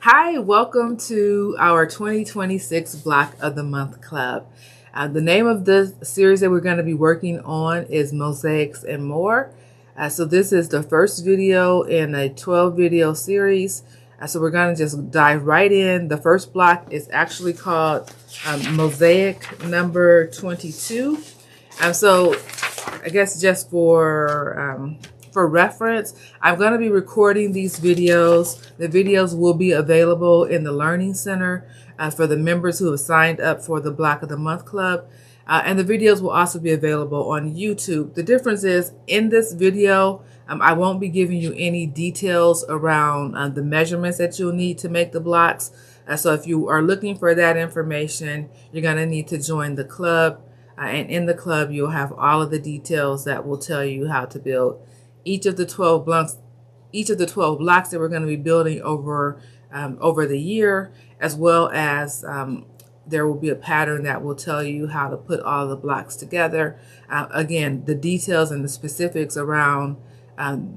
Hi, welcome to our 2026 Block of the Month Club. The name of the series that we're going to be working on is Mosaics and More. So this is the first video in a 12 video series. So we're going to just dive right in. The first block is actually called Mosaic number 22. So I guess just for reference, I'm going to be recording these videos. The videos will be available in the Learning Center for the members who have signed up for the Block of the Month Club. And the videos will also be available on YouTube. The difference is in this video, I won't be giving you any details around the measurements that you'll need to make the blocks. So if you are looking for that information, you're going to need to join the club. And in the club, you'll have all of the details that will tell you how to build each of the 12 blocks that we're going to be building over the year, as well as there will be a pattern that will tell you how to put all the blocks together. Again, the details and the specifics around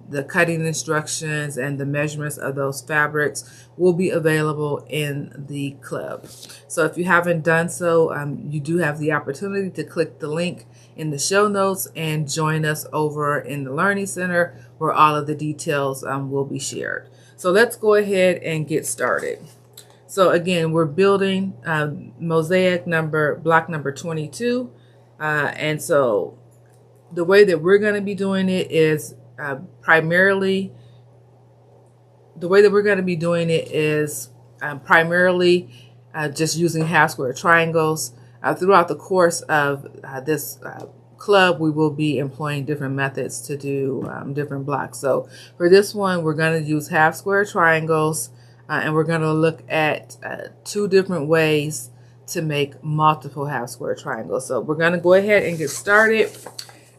the cutting instructions and the measurements of those fabrics will be available in the club. So if you haven't done so, you do have the opportunity to click the link in the show notes and join us over in the Learning Center where all of the details will be shared. So let's go ahead and get started. So again, we're building block number 22. And so the way that we're going to be doing it is primarily just using half square triangles. Throughout the course of this club, we will be employing different methods to do different blocks. So for this one, we're going to use half square triangles, and we're going to look at two different ways to make multiple half square triangles. So we're going to go ahead and get started.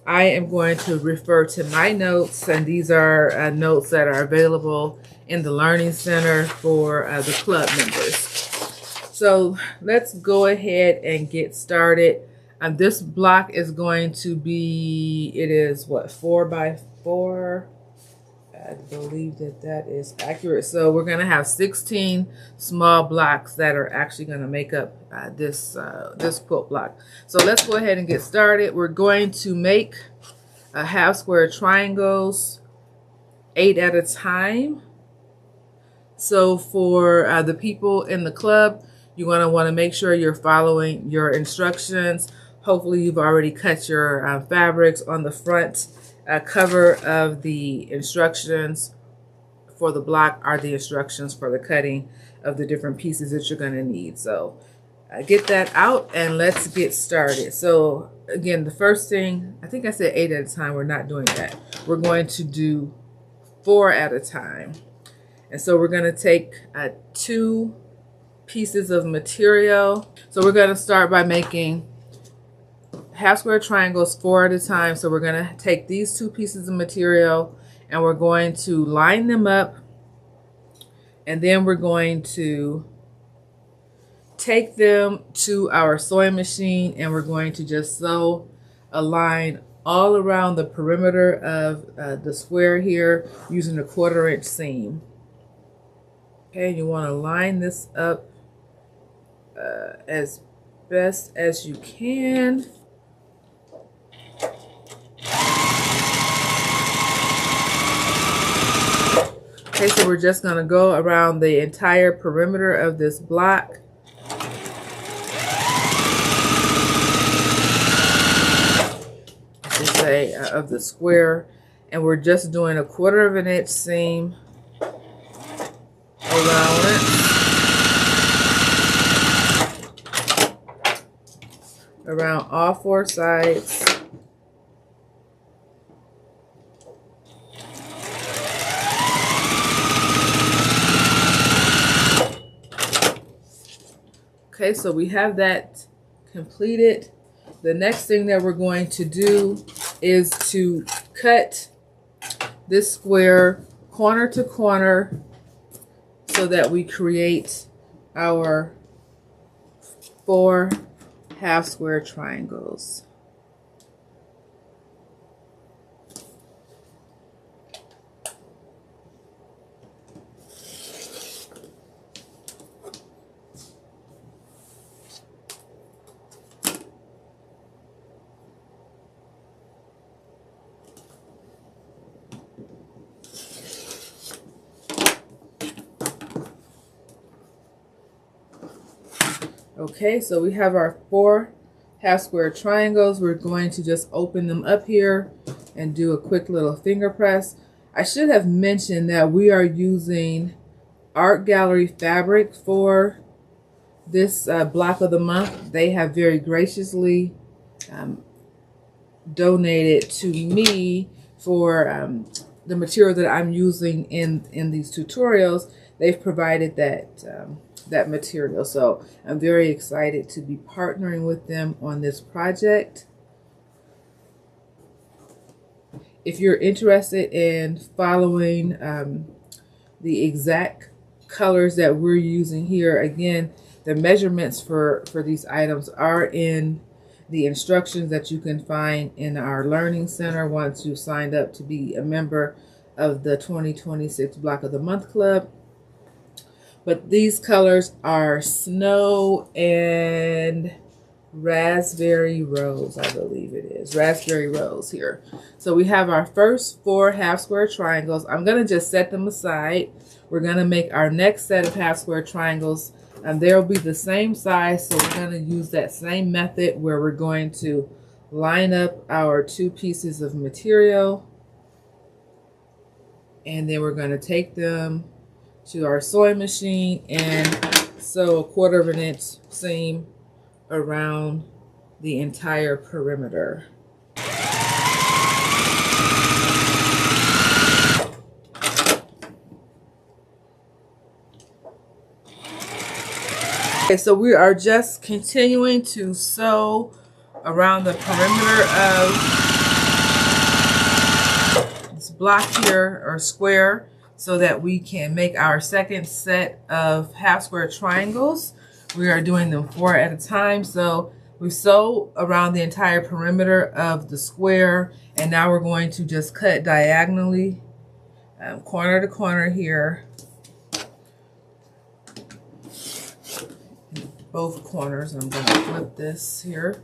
I am going to refer to my notes, and these are notes that are available in the Learning Center for the club members. So let's go ahead and get started. This block is going to be, it is what, 4 by 4? I believe that is accurate. So we're going to have 16 small blocks that are actually going to make up this quilt block. So let's go ahead and get started. We're going to make half square triangles 8 at a time. So for the people in the club, you're going to want to make sure you're following your instructions. Hopefully you've already cut your fabrics. On the front cover of the instructions for the block are the instructions for the cutting of the different pieces that you're going to need. So get that out and let's get started. So again, the first thing, I think I said 8 at a time. We're not doing that. We're going to do 4 at a time. And so we're going to take 2 pieces of material. So we're going to start by making half square triangles 4 at a time. So we're going to take these 2 pieces of material and we're going to line them up, and then we're going to take them to our sewing machine and we're going to just sew a line all around the perimeter of the square here using a 1/4 inch seam. Okay, you want to line this up as best as you can. Okay, so we're just going to go around the entire perimeter of this block. Of the square, and we're just doing a 1/4 inch seam around it. Around all 4 sides. Okay, so we have that completed. The next thing that we're going to do is to cut this square corner to corner so that we create our 4 half square triangles. Okay, so we have our 4 half square triangles. We're going to just open them up here and do a quick little finger press. I should have mentioned that we are using Art Gallery fabric for this block of the month. They have very graciously donated to me for the material that I'm using in these tutorials. They've provided that material, so I'm very excited to be partnering with them on this project. If you're interested in following the exact colors that we're using here, again, the measurements for these items are in the instructions that you can find in our Learning Center once you've signed up to be a member of the 2026 Block of the Month Club. But these colors are Snow and Raspberry Rose, I believe it is. Raspberry Rose here. So we have our first 4 half square triangles. I'm going to just set them aside. We're going to make our next set of half square triangles, and they'll be the same size. So we're going to use that same method where we're going to line up our 2 pieces of material, and then we're going to take them to our sewing machine and sew a 1/4 of an inch seam around the entire perimeter. Okay, so we are just continuing to sew around the perimeter of this block here, or square, so that we can make our second set of half square triangles. We are doing them 4 at a time. So we sew around the entire perimeter of the square, and now we're going to just cut diagonally, corner to corner here, both corners. I'm going to flip this here.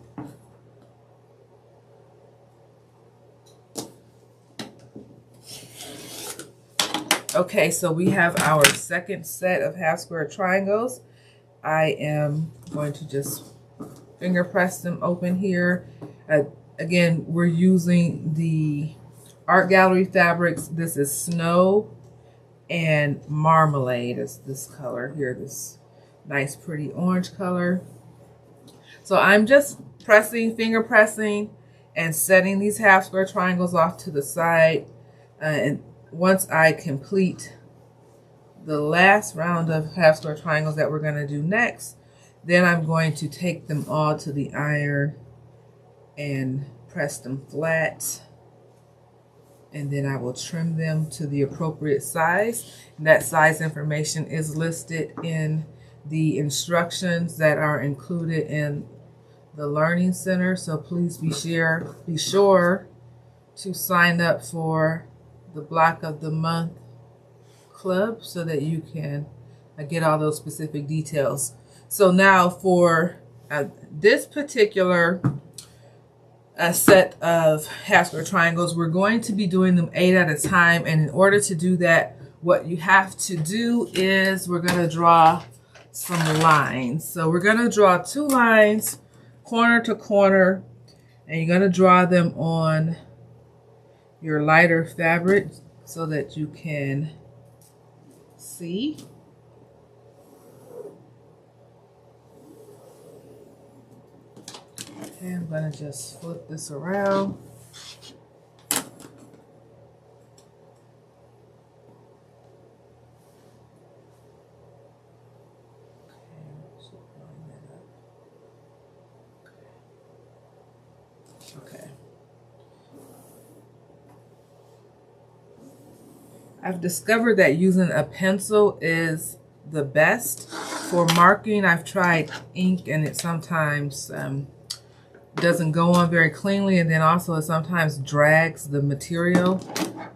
Okay, so we have our second set of half square triangles. I am going to just finger press them open here. Again, we're using the Art Gallery fabrics. This is Snow and Marmalade. It's this color here, this nice pretty orange color. So I'm just pressing, finger pressing, and setting these half square triangles off to the side. And once I complete the last round of half square triangles that we're going to do next, then I'm going to take them all to the iron and press them flat, and then I will trim them to the appropriate size. And that size information is listed in the instructions that are included in the Learning Center, so please be sure to sign up for the Block of the Month Club so that you can get all those specific details. So now for this particular set of half square triangles, we're going to be doing them 8 at a time, and in order to do that, what you have to do is we're going to draw some lines. So we're going to draw 2 lines corner to corner, and you're going to draw them on your lighter fabric so that you can see. Okay, I'm going to just flip this around. Okay. I've discovered that using a pencil is the best for marking. I've tried ink and it sometimes doesn't go on very cleanly, and then also it sometimes drags the material.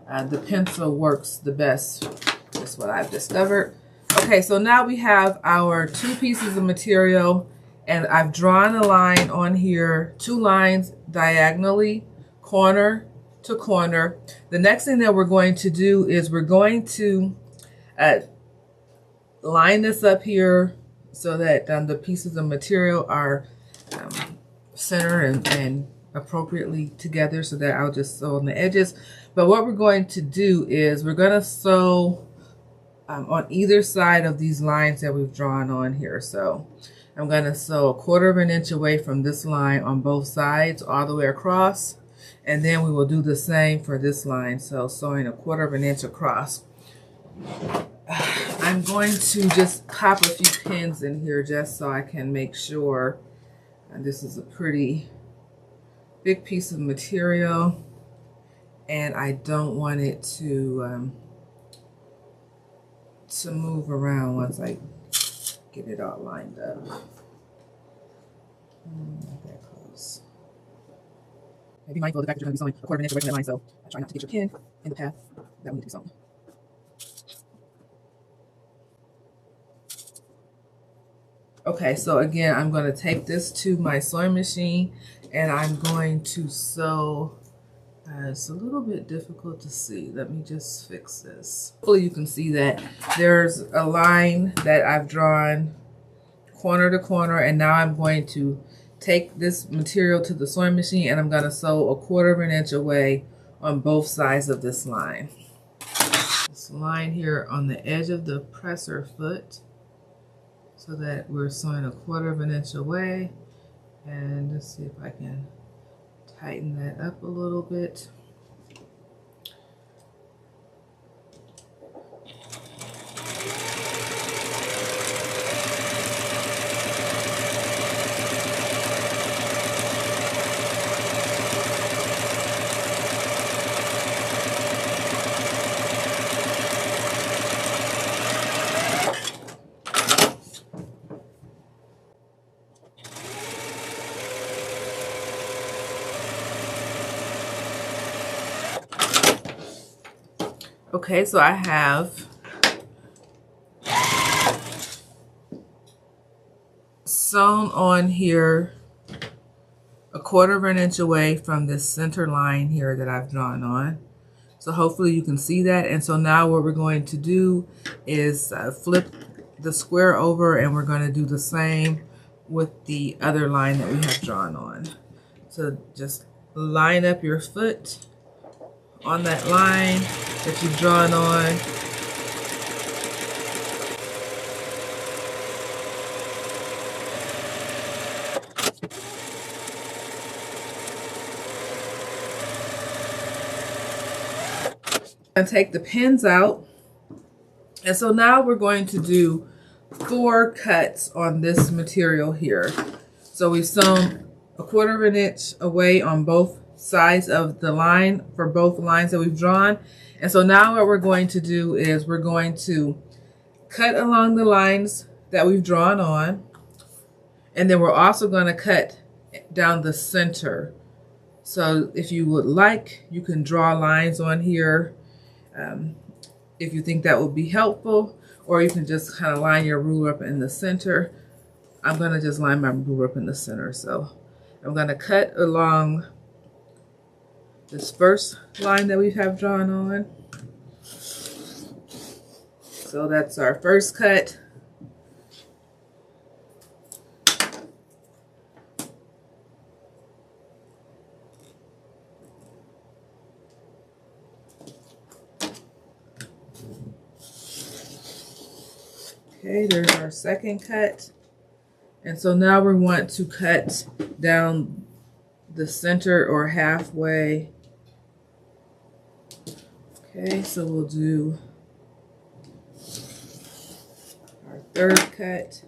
The pencil works the best. That's what I've discovered. Okay, so now we have our 2 pieces of material, and I've drawn a line on here, 2 lines diagonally, corner to corner. The next thing that we're going to do is we're going to line this up here so that the pieces of material are centered and appropriately together, so that I'll just sew on the edges. But what we're going to do is we're going to sew on either side of these lines that we've drawn on here. So I'm going to sew 1/4 of an inch away from this line on both sides all the way across, and then we will do the same for this line, so sewing 1/4 of an inch across. I'm going to just pop a few pins in here just so I can make sure. And this is a pretty big piece of material, and I don't want it to move around once I get it all lined up. Not that close. Be mindful of the fact that you're going to be sewing 1/4 of an inch away from that line, so try not to get your pin in the path that we need to be sewing. Okay, so again, I'm going to take this to my sewing machine, and I'm going to sew. It's a little bit difficult to see. Let me just fix this. Hopefully you can see that there's a line that I've drawn corner to corner, and now I'm going to take this material to the sewing machine, and I'm going to sew 1/4 of an inch away on both sides of this line. This line here on the edge of the presser foot, so that we're sewing 1/4 of an inch away. And let's see if I can tighten that up a little bit. Okay, so I have sewn on here 1/4 of an inch away from this center line here that I've drawn on. So hopefully you can see that. And so now what we're going to do is flip the square over, and we're going to do the same with the other line that we have drawn on. So just line up your foot on that line that you've drawn on. And take the pins out. And so now we're going to do 4 cuts on this material here. So we've sewn 1/4 of an inch away on both sides of the line for both lines that we've drawn. And so now what we're going to do is we're going to cut along the lines that we've drawn on, and then we're also going to cut down the center. So if you would like, you can draw lines on here if you think that would be helpful, or you can just kind of line your ruler up in the center. I'm going to just line my ruler up in the center. So I'm going to cut along this first line that we have drawn on. So that's our first cut. Okay, there's our second cut. And so now we want to cut down the center or halfway. Okay, so we'll do our third cut,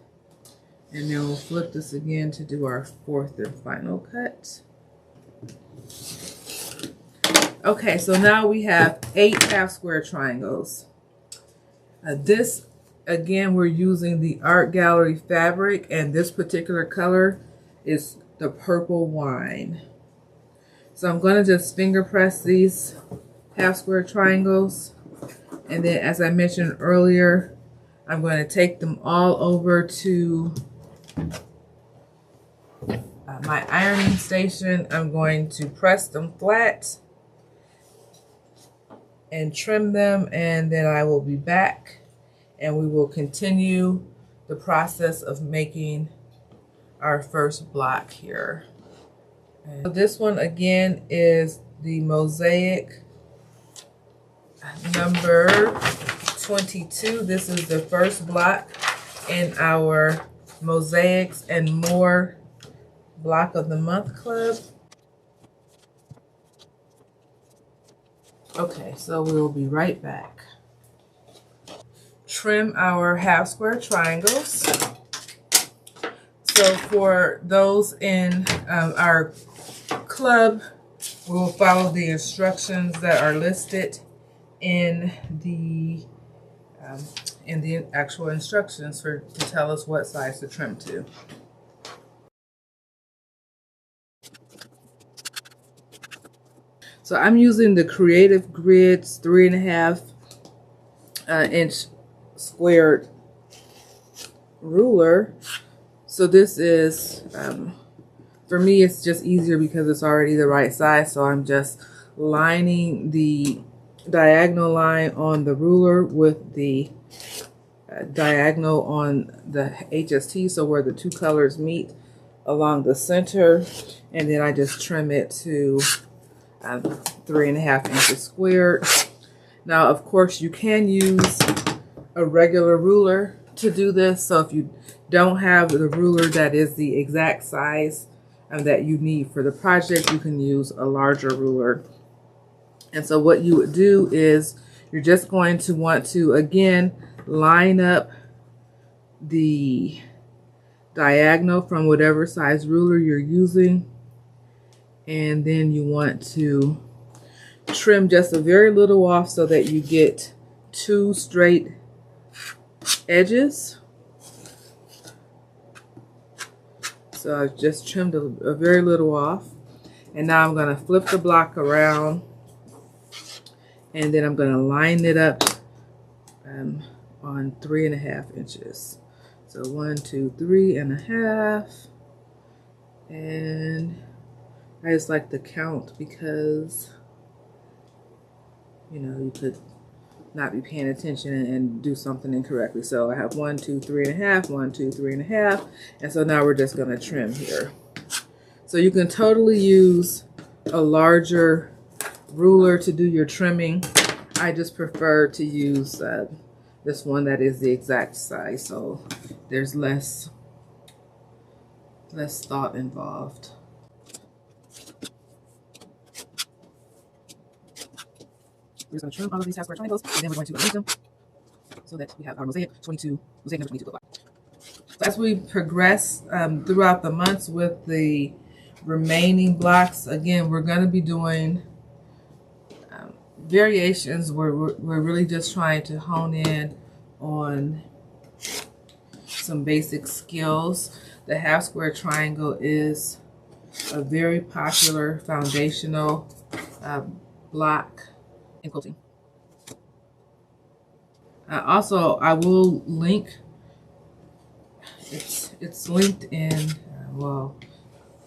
and then we'll flip this again to do our fourth and final cut. Okay, so now we have 8 half square triangles. This, again, we're using the Art Gallery fabric, and this particular color is the purple wine. So I'm going to just finger press these half square triangles, and then, as I mentioned earlier, I'm going to take them all over to my ironing station. I'm going to press them flat and trim them, and then I will be back, and we will continue the process of making our first block here. And this one again is the Mosaic number 22. This is the first block in our Mosaics and More Block of the Month Club. Okay, so we'll be right back. Trim our half square triangles. So for those in our club, we'll follow the instructions that are listed in the actual instructions to tell us what size to trim to. So I'm using the Creative Grids 3.5 inch squared ruler. So this is, for me, it's just easier because it's already the right size. So I'm just lining the diagonal line on the ruler with the diagonal on the HST, so where the two colors meet along the center, and then I just trim it to 3.5 inches squared. Now, of course, you can use a regular ruler to do this. So if you don't have the ruler that is the exact size that you need for the project, you can use a larger ruler. And so what you would do is you're just going to want to, again, line up the diagonal from whatever size ruler you're using. And then you want to trim just a very little off so that you get two straight edges. So I've just trimmed a very little off. And now I'm going to flip the block around. And then I'm going to line it up on 3.5 inches. So 1, 2, 3.5. And I just like to count because, you know, you could not be paying attention and do something incorrectly. So I have 1, 2, 3.5, 1, 2, 3.5. And so now we're just going to trim here. So you can totally use a larger ruler to do your trimming. I just prefer to use this one that is the exact size, so there's less thought involved. We're just going to trim all of these half square triangles, and then we're going to arrange them so that we have our Mosaic Mosaic number 22 block. So as we progress throughout the months with the remaining blocks, again, we're going to be doing variations where we're really just trying to hone in on some basic skills. The half square triangle is a very popular foundational block in quilting. Also, I will link, it's linked in,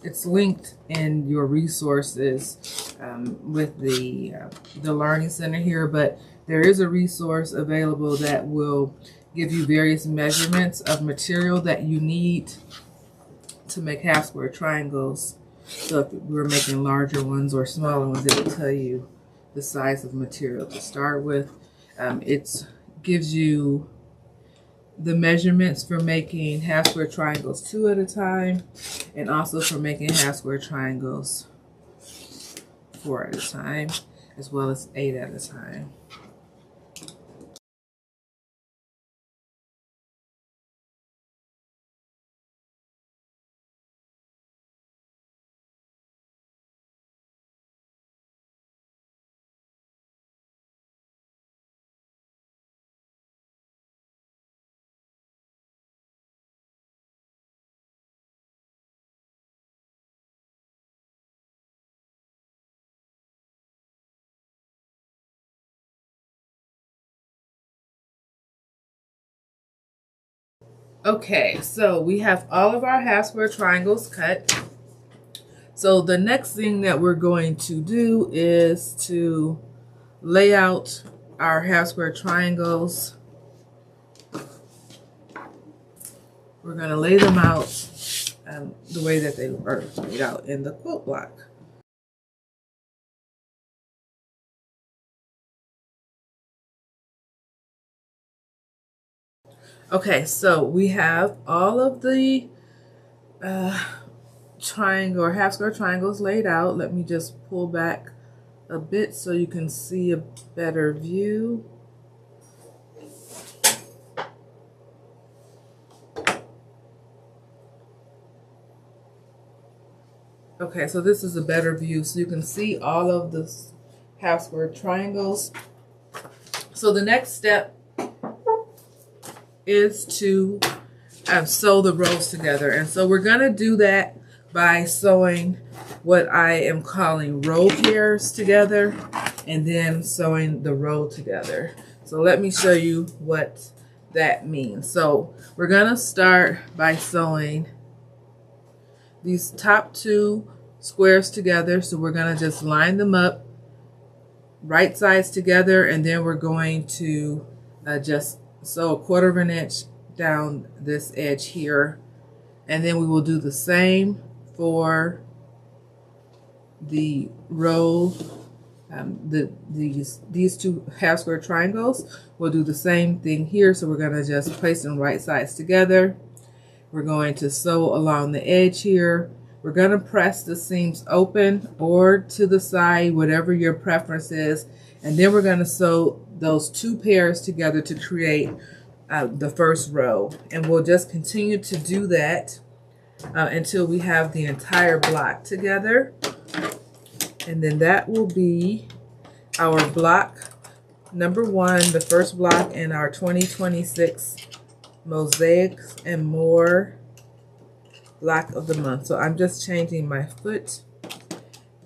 it's linked in your resources with the Learning Center here, but there is a resource available that will give you various measurements of material that you need to make half square triangles. So if we're making larger ones or smaller ones, it will tell you the size of material to start with. It gives you the measurements for making half square triangles 2 at a time, and also for making half square triangles 4 at a time, as well as 8 at a time. Okay, so we have all of our half square triangles cut. So the next thing that we're going to do is to lay out our half square triangles we're going to lay them out the way that they are laid out in the quilt block. Okay, so we have all of the triangle or half square triangles laid out. Let me just pull back a bit so you can see a better view. Okay, so this is a better view so you can see all of the half square triangles. So the next step is to sew the rows together, and so we're gonna do that by sewing what I am calling row pairs together and then sewing the row together. So let me show you what that means. So we're gonna start by sewing these top two squares together. So we're gonna just line them up right sides together, and then we're going to just sew 1/4 of an inch down this edge here, and then we will do the same for the row. These two half square triangles. We'll do the same thing here. So we're going to just place them right sides together. We're going to sew along the edge here. We're going to press the seams open or to the side, whatever your preference is, and then we're going to sew those two pairs together to create the first row, and we'll just continue to do that until we have the entire block together. And then that will be our block number 1, the first block in our 2026 Mosaics and More block of the month. So I'm just changing my foot,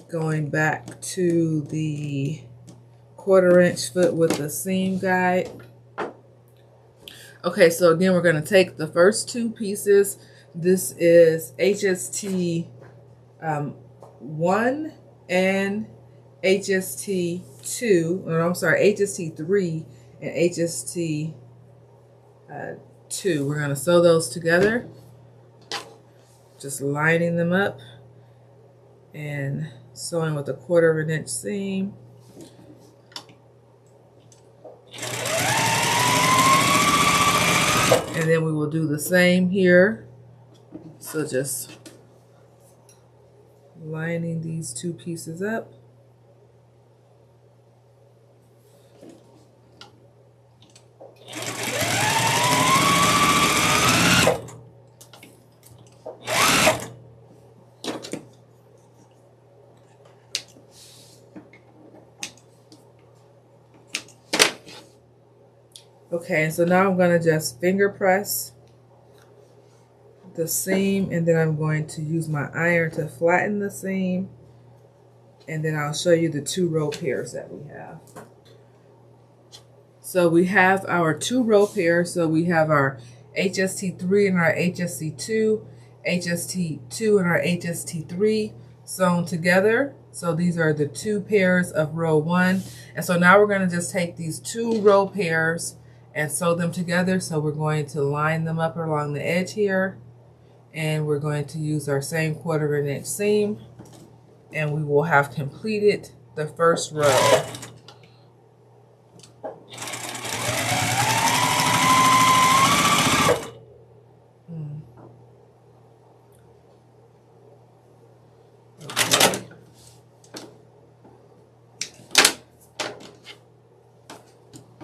going back to the 1/4 inch foot with the seam guide. Okay, so again, we're going to take the first two pieces. This is HST 1 and HST 2, or I'm sorry, HST 3 and HST 2. We're going to sew those together, just lining them up and sewing with a 1/4 of an inch seam. And then we will do the same here. So just lining these two pieces up. Okay, so now I'm going to just finger press the seam, and then I'm going to use my iron to flatten the seam, and then I'll show you the two row pairs that we have. So we have our two row pairs. So we have our HST3 and our HST2, HST2 and our HST3 sewn together. So these are the two pairs of row 1. And so now we're going to just take these two row pairs and sew them together. So we're going to line them up along the edge here, and we're going to use our same 1/4 of an inch seam, and we will have completed the first row.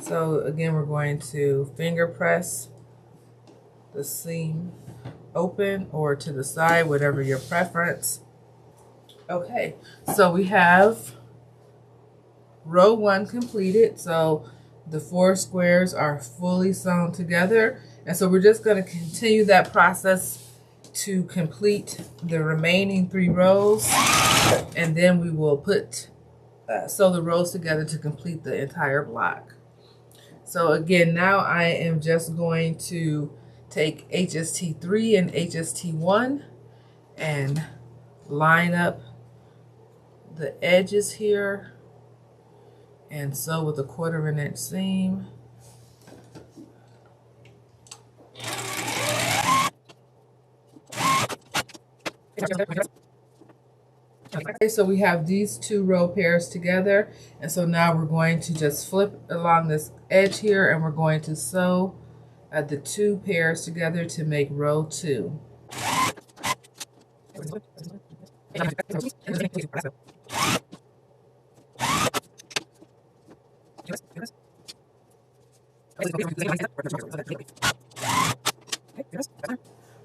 So again, we're going to finger press the seam open or to the side, whatever your preference. Okay, so we have row 1 completed. So the 4 squares are fully sewn together, and so we're just going to continue that process to complete the remaining 3 rows, and then we will sew the rows together to complete the entire block. So again, now I am just going to take HST3 and HST1 and line up the edges here and sew with a 1/4 of an inch seam. Okay, so we have these two row pairs together, and so now we're going to just flip along this edge here, and we're going to sew the two pairs together to make row 2.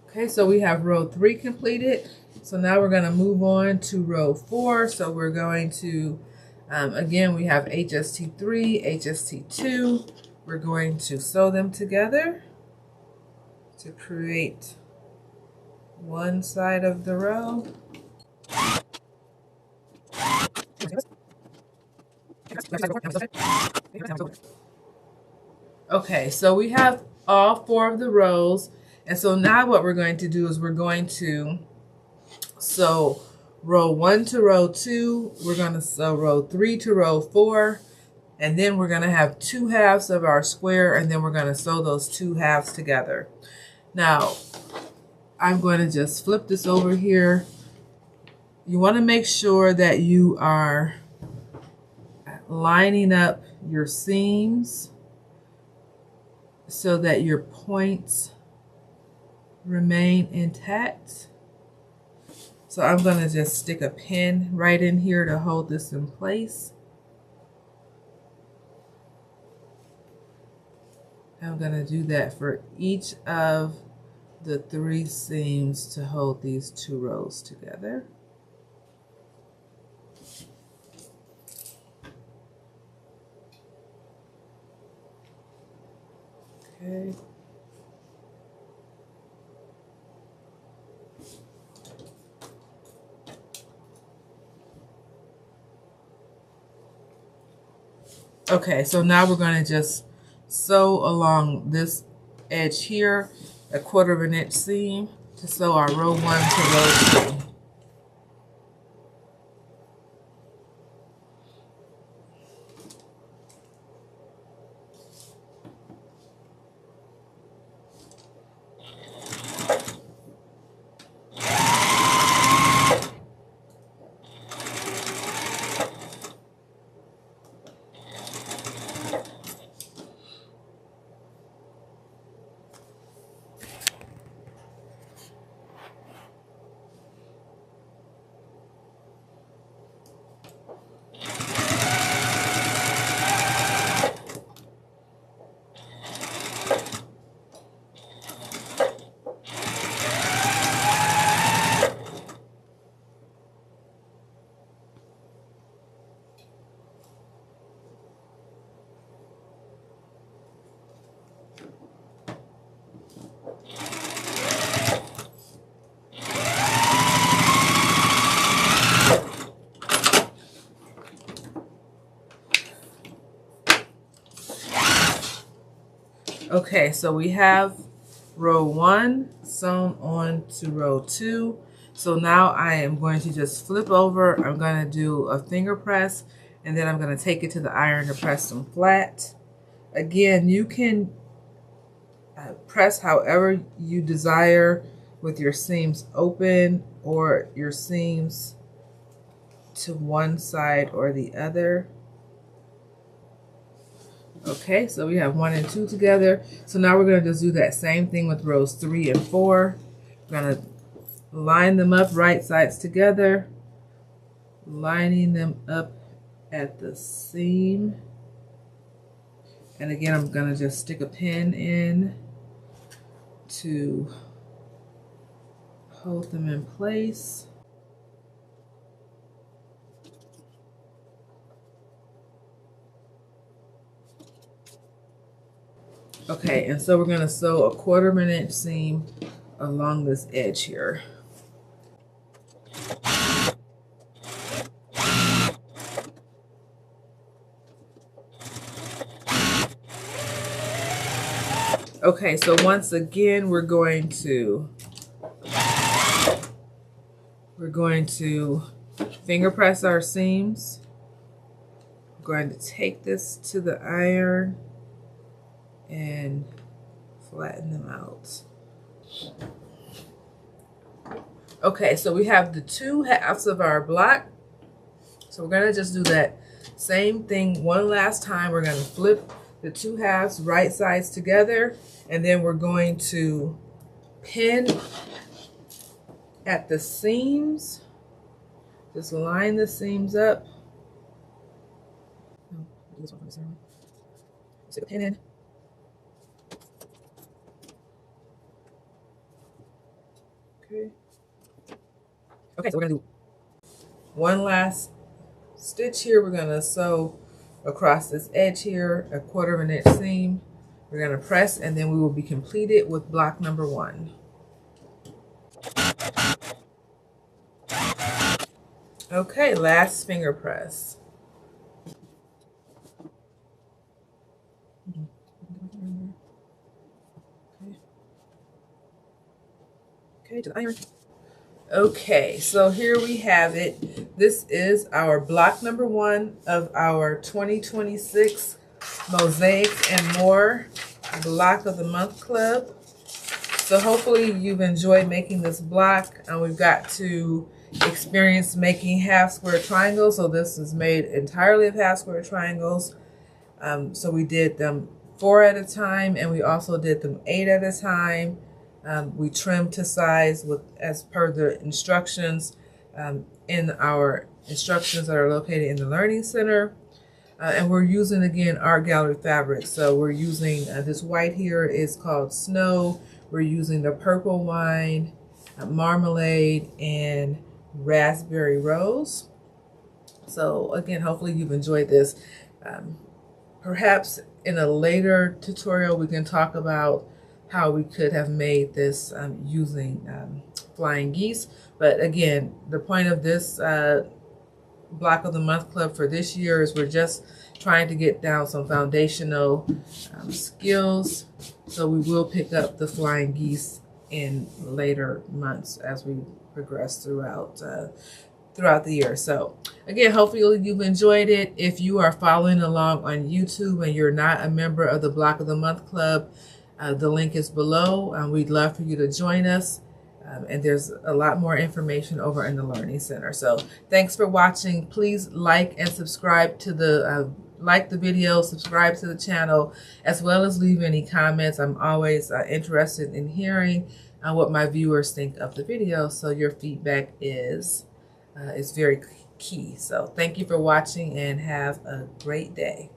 Okay, so we have row 3 completed. So now we're going to move on to row 4. So we're going to, again, we have HST3, HST2. We're going to sew them together to create one side of the row. Okay, so we have all 4 of the rows. And so now what we're going to do is we're going to sew row 1 to row 2. We're going to sew row 3 to row 4. And then we're going to have 2 halves of our square, and then we're going to sew those 2 halves together. Now, I'm going to just flip this over here. You want to make sure that you are lining up your seams so that your points remain intact. So I'm going to just stick a pin right in here to hold this in place. I'm going to do that for each of the 3 seams to hold these 2 rows together. Okay. Okay, so now we're going to just sew along this edge here, a 1/4 inch seam to sew our row 1 to row 2. Okay, so we have row 1 sewn on to row 2. So now I am going to just flip over. I'm going to do a finger press, and then I'm going to take it to the iron to press them flat. Again, you can press however you desire, with your seams open or your seams to one side or the other. Okay, so we have 1 and 2 together. So now we're going to just do that same thing with rows 3 and 4. We're going to line them up right sides together, lining them up at the seam. And again, I'm going to just stick a pin in to hold them in place. Okay, and so we're going to sew a 1/4 inch seam along this edge here. Okay, so once again, we're going to finger press our seams. We're going to take this to the iron and flatten them out. Okay, so we have the 2 halves of our block. So we're gonna just do that same thing one last time. We're gonna flip the 2 halves right sides together, and then we're going to pin at the seams. Just line the seams up. Stick a pin in. Okay. Okay, so we're gonna do one last stitch here. We're gonna sew across this edge here, a 1/4 of an inch seam. We're gonna press, and then we will be completed with block number 1. Okay, last finger press. Okay, to the iron. Okay, so here we have it. This is our block number 1 of our 2026 Mosaics and More Block of the Month Club. So hopefully you've enjoyed making this block. We've got to experience making half square triangles. So this is made entirely of half square triangles. So we did them 4 at a time, and we also did them 8 at a time. We trimmed to size as per the instructions in our instructions that are located in the Learning Center. And we're using, again, art gallery fabric. So we're using this white here is called Snow. We're using the purple wine, marmalade, and raspberry rose. So again, hopefully you've enjoyed this. Perhaps in a later tutorial we can talk about how we could have made this using flying geese. But again, the point of this Block of the Month Club for this year is we're just trying to get down some foundational skills. So we will pick up the flying geese in later months as we progress throughout the year. So again, hopefully you've enjoyed it. If you are following along on YouTube and you're not a member of the Block of the Month Club, the link is below. We'd love for you to join us. And there's a lot more information over in the Learning Center. So thanks for watching. Please like and subscribe to the like the video, subscribe to the channel, as well as leave any comments. I'm always interested in hearing what my viewers think of the video. So your feedback is very key. So thank you for watching and have a great day.